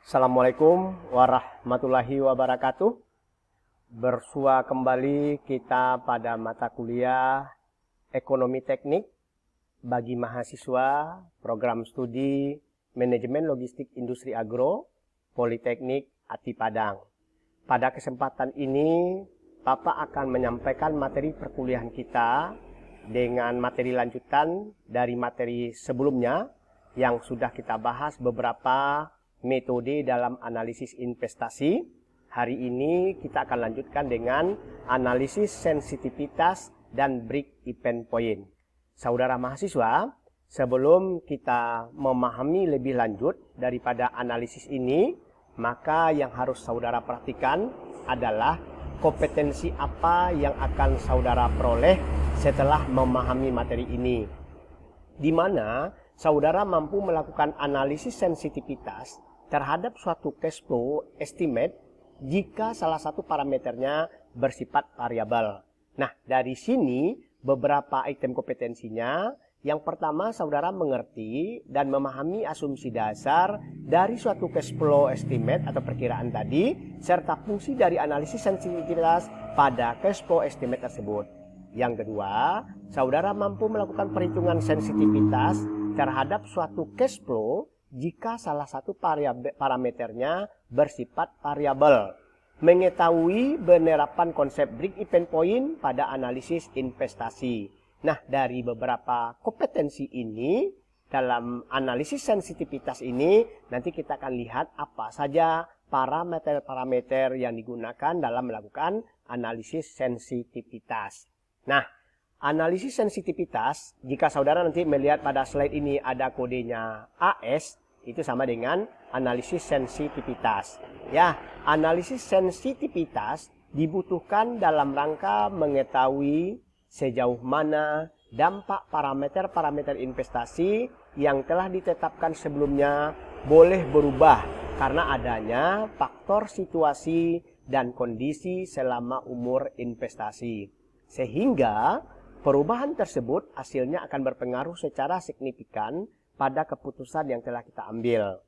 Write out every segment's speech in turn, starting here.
Assalamualaikum warahmatullahi wabarakatuh. Bersua kembali kita pada mata kuliah Ekonomi Teknik bagi mahasiswa program studi Manajemen Logistik Industri Agro Politeknik Ati Padang. Pada kesempatan ini, Bapak akan menyampaikan materi perkuliahan kita dengan materi lanjutan dari materi sebelumnya yang sudah kita bahas beberapa metode dalam analisis investasi. Hari ini kita akan lanjutkan dengan analisis sensitivitas dan break even point. Saudara mahasiswa, sebelum kita memahami lebih lanjut daripada analisis ini, maka yang harus saudara perhatikan adalah kompetensi apa yang akan saudara peroleh setelah memahami materi ini, di mana saudara mampu melakukan analisis sensitivitas terhadap suatu cash flow estimate jika salah satu parameternya bersifat variabel. Nah, dari sini beberapa item kompetensinya. Yang pertama, saudara mengerti dan memahami asumsi dasar dari suatu cash flow estimate atau perkiraan tadi, serta fungsi dari analisis sensitivitas pada cash flow estimate tersebut. Yang kedua, saudara mampu melakukan perhitungan sensitivitas terhadap suatu cash flow jika salah satu parameternya bersifat variabel. Mengetahui penerapan konsep break even point pada analisis investasi. Nah, dari beberapa kompetensi ini, dalam analisis sensitivitas ini, nanti kita akan lihat apa saja parameter-parameter yang digunakan dalam melakukan analisis sensitivitas. Nah, analisis sensitivitas, jika saudara nanti melihat pada slide ini ada kodenya AS, itu sama dengan analisis sensitivitas. Ya, analisis sensitivitas dibutuhkan dalam rangka mengetahui sejauh mana dampak parameter-parameter investasi yang telah ditetapkan sebelumnya boleh berubah karena adanya faktor situasi dan kondisi selama umur investasi. Sehingga perubahan tersebut hasilnya akan berpengaruh secara signifikan pada keputusan yang telah kita ambil.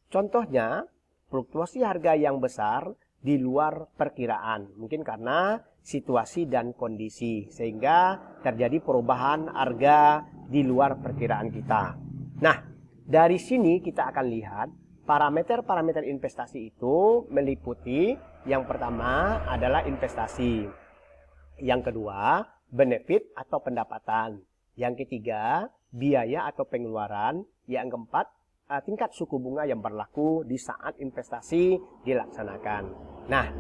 Contohnya, fluktuasi harga yang besar di luar perkiraan. Mungkin karena situasi dan kondisi, sehingga terjadi perubahan harga di luar perkiraan kita. Nah, dari sini kita akan lihat parameter-parameter investasi itu meliputi yang pertama adalah investasi. Yang kedua, benefit atau pendapatan. Yang ketiga, biaya atau pengeluaran. Yang keempat, tingkat suku bunga yang berlaku di saat investasi dilaksanakan. Nah,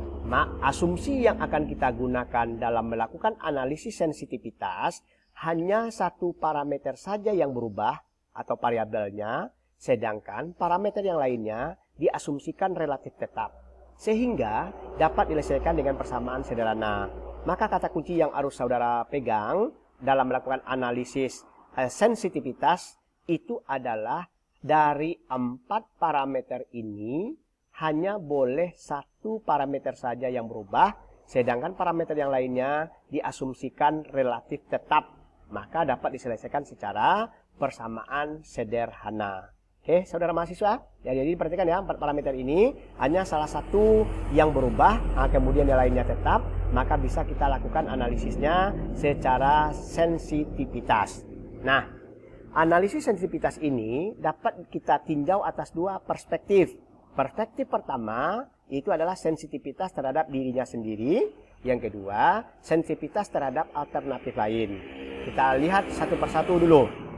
asumsi yang akan kita gunakan dalam melakukan analisis sensitivitas hanya satu parameter saja yang berubah atau variabelnya, sedangkan parameter yang lainnya diasumsikan relatif tetap, sehingga dapat diselesaikan dengan persamaan sederhana. Maka kata kunci yang harus saudara pegang dalam melakukan analisis sensitivitas itu adalah dari 4 parameter ini hanya boleh satu parameter saja yang berubah, sedangkan parameter yang lainnya diasumsikan relatif tetap, maka dapat diselesaikan secara persamaan sederhana. Oke, saudara mahasiswa, jadi perhatikan ya, 4 parameter ini hanya salah satu yang berubah, kemudian yang lainnya tetap, maka bisa kita lakukan analisisnya secara sensitivitas. Nah, analisis sensitivitas ini dapat kita tinjau atas 2 perspektif. Perspektif pertama itu adalah sensitivitas terhadap dirinya sendiri. Yang kedua, sensitivitas terhadap alternatif lain. Kita lihat satu persatu dulu.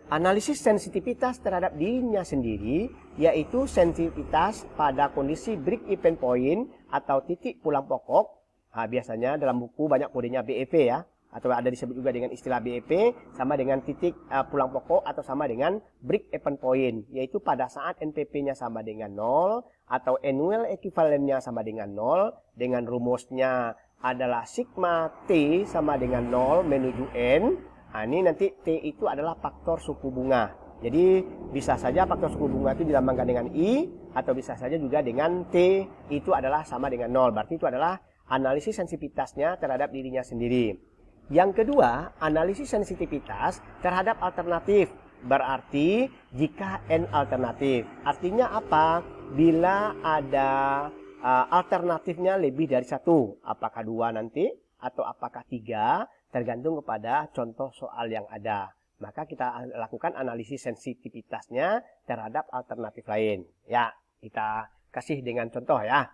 Analisis sensitivitas terhadap dirinya sendiri yaitu sensitivitas pada kondisi break even point atau titik pulang pokok. Biasanya dalam buku banyak kodenya BEP ya, atau ada disebut juga dengan istilah BEP, sama dengan titik pulang pokok atau sama dengan break even point, yaitu pada saat NPP-nya sama dengan 0 atau annual equivalent-nya sama dengan 0, dengan rumusnya adalah sigma T sama dengan 0 menuju N. Ini nanti T itu adalah faktor suku bunga. Jadi bisa saja faktor suku bunga itu dilambangkan dengan I, atau bisa saja juga dengan T itu adalah sama dengan 0. Berarti itu adalah analisis sensitivitasnya terhadap dirinya sendiri. Yang kedua, analisis sensitivitas terhadap alternatif. Berarti jika N alternatif. Artinya apa? bila ada alternatifnya lebih dari 1. Apakah 2 nanti atau apakah 3, tergantung kepada contoh soal yang ada. Maka kita lakukan analisis sensitivitasnya terhadap alternatif lain. Ya, kita kasih dengan contoh ya.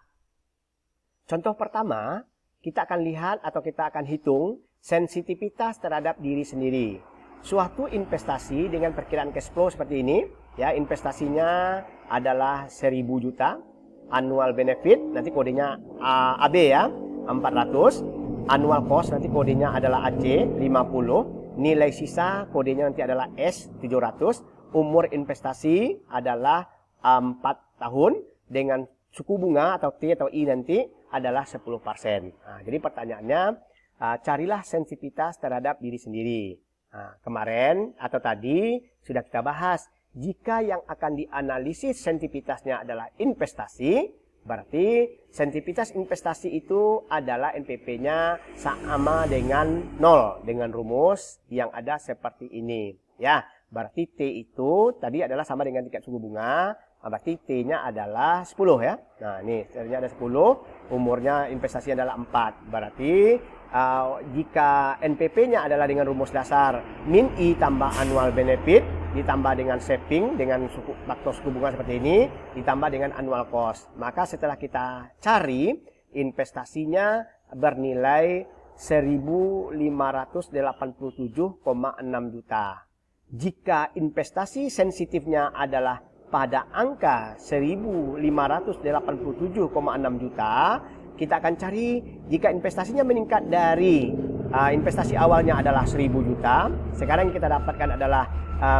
Contoh pertama, kita akan lihat atau kita akan hitung sensitivitas terhadap diri sendiri. Suatu investasi dengan perkiraan cash flow seperti ini, ya, investasinya adalah 1.000 juta, annual benefit nanti kodenya AB ya, 400, annual cost nanti kodenya adalah AC 50, nilai sisa kodenya nanti adalah S 700, umur investasi adalah 4 tahun dengan suku bunga atau T atau I nanti adalah 10%. Nah, jadi pertanyaannya, carilah sensitivitas terhadap diri sendiri. Nah, kemarin atau tadi sudah kita bahas, jika yang akan dianalisis sensitivitasnya adalah investasi, berarti sensitivitas investasi itu adalah NPP-nya sama dengan 0 dengan rumus yang ada seperti ini. Ya, berarti T itu tadi adalah sama dengan tingkat suku bunga, berarti T-nya adalah 10 ya. Nah, ini T-nya ada 10, umurnya investasi adalah 4. Berarti jika NPP-nya adalah dengan rumus dasar min I tambah annual benefit ditambah dengan saving dengan faktor suku bunga seperti ini ditambah dengan annual cost, maka setelah kita cari investasinya bernilai 1.587,6 juta. Jika investasi sensitifnya adalah pada angka 1.587,6 juta, kita akan cari jika investasinya meningkat dari investasi awalnya adalah 1.000 juta, sekarang kita dapatkan adalah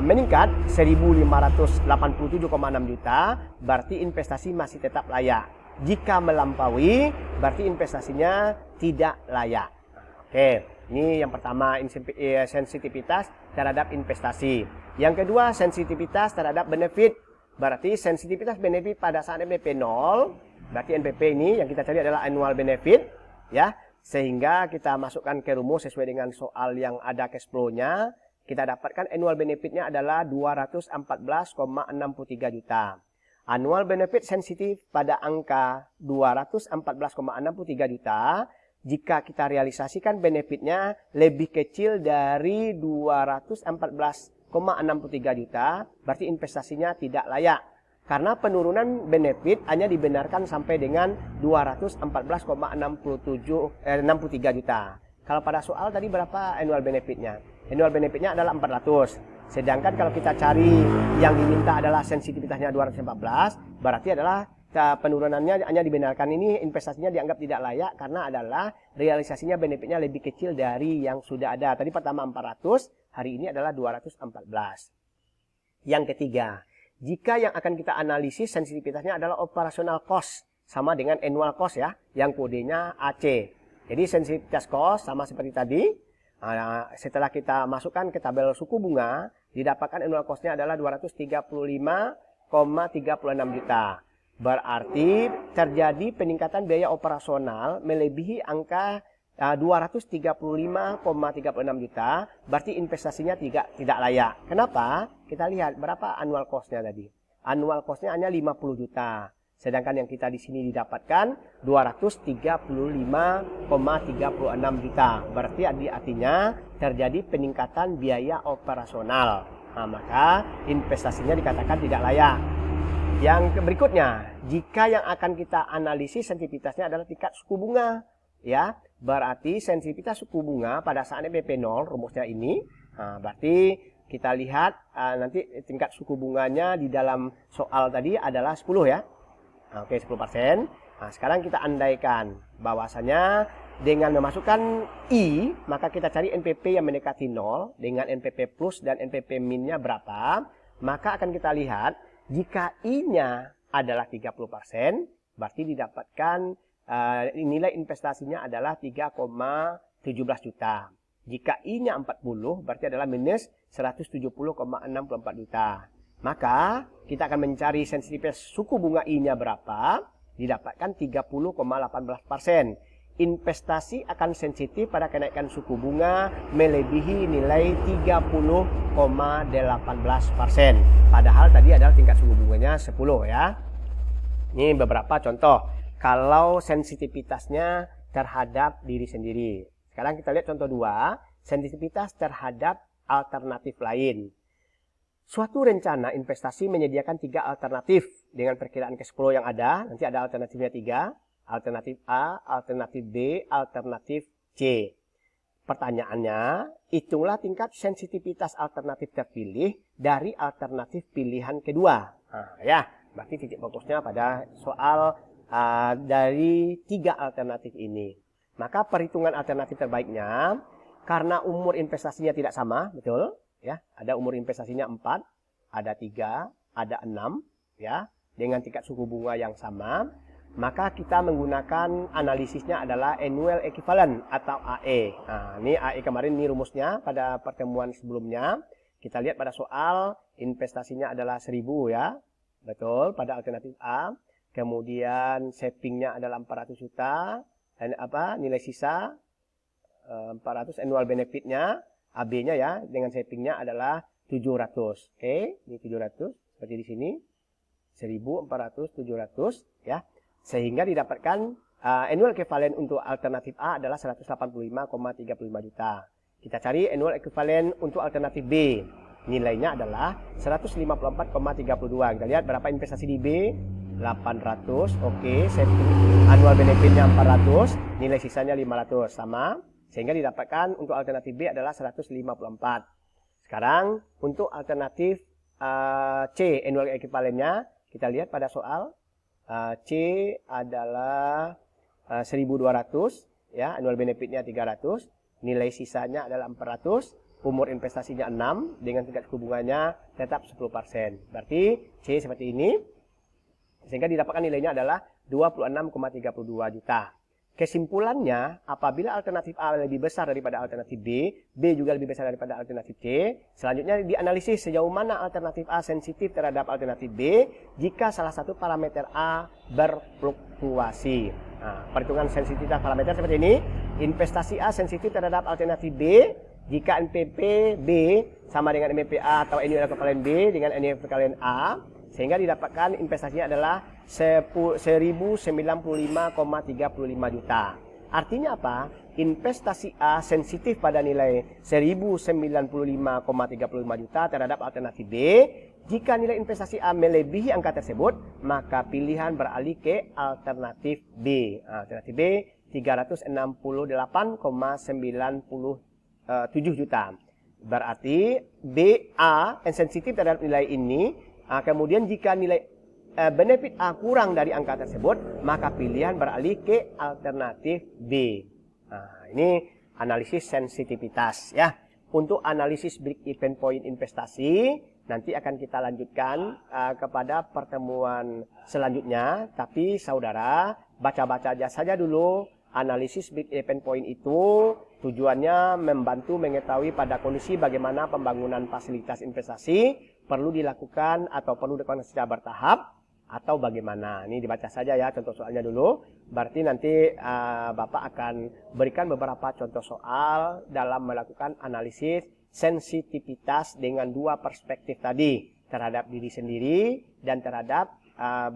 meningkat 1.587,6 juta, berarti investasi masih tetap layak. Jika melampaui, berarti investasinya tidak layak. Oke, ini yang pertama, sensitivitas terhadap investasi. Yang kedua, sensitivitas terhadap benefit. Berarti sensitivitas benefit pada saat NPP 0, berarti NPP ini yang kita cari adalah annual benefit, ya, sehingga kita masukkan ke rumus sesuai dengan soal yang ada cash flow-nya. Kita dapatkan annual benefit-nya adalah 214,63 juta. Annual benefit sensitif pada angka 214,63 juta. Jika kita realisasikan benefitnya lebih kecil dari 214,63 juta, berarti investasinya tidak layak. Karena penurunan benefit hanya dibenarkan sampai dengan 214,63 juta. Kalau pada soal tadi berapa annual benefitnya? Annual benefitnya adalah 400. Sedangkan kalau kita cari yang diminta adalah sensitivitasnya 214, berarti adalah penurunannya hanya dibenarkan, ini investasinya dianggap tidak layak karena adalah realisasinya benefitnya lebih kecil dari yang sudah ada. Tadi pertama 400, hari ini adalah 214. Yang ketiga, jika yang akan kita analisis sensitivitasnya adalah operational cost sama dengan annual cost ya, yang kodenya AC. Jadi sensitivitas cost sama seperti tadi. Setelah kita masukkan ke tabel suku bunga, didapatkan annual cost-nya adalah 235,36 juta. Berarti terjadi peningkatan biaya operasional melebihi angka 235,36 juta, berarti investasinya tidak layak. Kenapa? Kita lihat berapa annual cost-nya tadi. Annual cost-nya hanya 50 juta. Sedangkan yang kita di sini didapatkan 235,36 juta. Berarti artinya terjadi peningkatan biaya operasional. Nah, maka investasinya dikatakan tidak layak. Yang berikutnya, jika yang akan kita analisis sensitivitasnya adalah tingkat suku bunga, ya, berarti sensitivitas suku bunga pada saat NPP 0, rumusnya ini, berarti kita lihat nanti tingkat suku bunganya di dalam soal tadi adalah 10 ya. Oke, 10%. Nah, sekarang kita andaikan bahwasanya dengan memasukkan I, maka kita cari NPP yang mendekati 0 dengan NPP plus dan NPP minnya berapa, maka akan kita lihat jika I-nya adalah 30%, berarti didapatkan nilai investasinya adalah 3,17 juta. Jika I-nya 40, berarti adalah minus 170,64 juta. Maka kita akan mencari sensitivitas suku bunga I-nya berapa, didapatkan 30,18%. Investasi akan sensitif pada kenaikan suku bunga melebihi nilai 30,18%. Padahal tadi adalah tingkat suku bunganya 10 ya. Ini beberapa contoh. Kalau sensitivitasnya terhadap diri sendiri. Sekarang kita lihat contoh 2, sensitivitas terhadap alternatif lain. Suatu rencana investasi menyediakan 3 alternatif dengan perkiraan cash flow yang ada. Nanti ada alternatifnya 3, alternatif A, alternatif B, alternatif C. Pertanyaannya, hitunglah tingkat sensitivitas alternatif terpilih dari alternatif pilihan kedua. Nah, ya, berarti titik fokusnya pada soal dari 3 alternatif ini. Maka perhitungan alternatif terbaiknya, karena umur investasinya tidak sama, betul? Ya, ada umur investasinya 4, ada 3, ada 6, ya, dengan tingkat suku bunga yang sama. Maka kita menggunakan analisisnya adalah annual equivalent atau AE. Nah, ini AE kemarin, ini rumusnya pada pertemuan sebelumnya. Kita lihat pada soal investasinya adalah 1000 ya. Betul, pada alternatif A. Kemudian savingnya adalah 400 juta. Dan nilai sisa 400, annual benefitnya, AB-nya ya, dengan savingnya adalah 700. Oke, ini 700 seperti di sini. 1400, 700 ya. Sehingga didapatkan annual equivalent untuk alternatif A adalah 185,35 juta. Kita cari annual equivalent untuk alternatif B. Nilainya adalah 154,32. Kita lihat berapa investasi di B. 800. Oke, saving annual benefitnya 400. Nilai sisanya 500. Sama. Sehingga didapatkan untuk alternatif B adalah 154. Sekarang untuk alternatif C, annual equivalentnya. Kita lihat pada soal. C adalah 1200 ya, annual benefitnya 300, nilai sisanya adalah 400, umur investasinya 6 dengan tingkat suku bunganya tetap 10%. Berarti C seperti ini. Sehingga didapatkan nilainya adalah 26,32 juta. Kesimpulannya, apabila alternatif A lebih besar daripada alternatif B, B juga lebih besar daripada alternatif C, selanjutnya dianalisis sejauh mana alternatif A sensitif terhadap alternatif B jika salah satu parameter A berfluktuasi. Nah, perhitungan sensitivitas parameter seperti ini. Investasi A sensitif terhadap alternatif B jika NPP B sama dengan MPA atau annual equivalent B dengan annual equivalent A, sehingga didapatkan investasinya adalah 1095,35 juta. Artinya apa? Investasi A sensitif pada nilai 1095,35 juta terhadap alternatif B. Jika nilai investasi A melebihi angka tersebut, maka pilihan beralih ke alternatif B. Alternatif B 368,97 juta. Berarti BA yang sensitif terhadap nilai ini. Kemudian jika nilai benefit A kurang dari angka tersebut, maka pilihan beralih ke alternatif B. Nah, ini analisis sensitivitas ya. Untuk analisis break even point investasi nanti akan kita lanjutkan kepada pertemuan selanjutnya. Tapi saudara baca-baca saja dulu analisis break even point itu. Tujuannya membantu mengetahui pada kondisi bagaimana pembangunan fasilitas investasi perlu dilakukan atau perlu dilakukan secara bertahap atau bagaimana. Ini dibaca saja ya contoh soalnya dulu. Berarti nanti Bapak akan berikan beberapa contoh soal dalam melakukan analisis sensitivitas dengan 2 perspektif tadi. Terhadap diri sendiri dan terhadap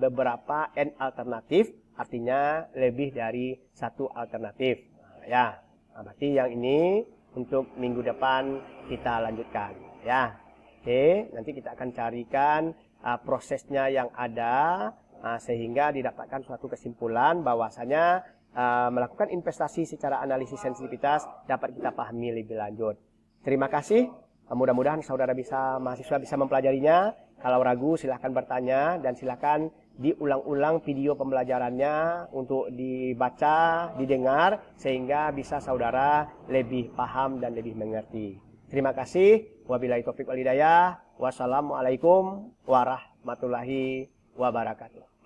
beberapa N alternatif. Artinya lebih dari 1 alternatif. Ya, berarti yang ini untuk minggu depan kita lanjutkan. Ya, oke. Nanti kita akan carikan prosesnya yang ada sehingga didapatkan suatu kesimpulan bahwasanya melakukan investasi secara analisis sensitivitas dapat kita pahami lebih lanjut. Terima kasih. Mudah-mudahan mahasiswa bisa mempelajarinya. Kalau ragu silahkan bertanya dan silahkan diulang-ulang video pembelajarannya untuk dibaca, didengar sehingga bisa saudara lebih paham dan lebih mengerti. Terima kasih. Wabillahi taufiq wal hidayah. Wassalamualaikum warahmatullahi wabarakatuh.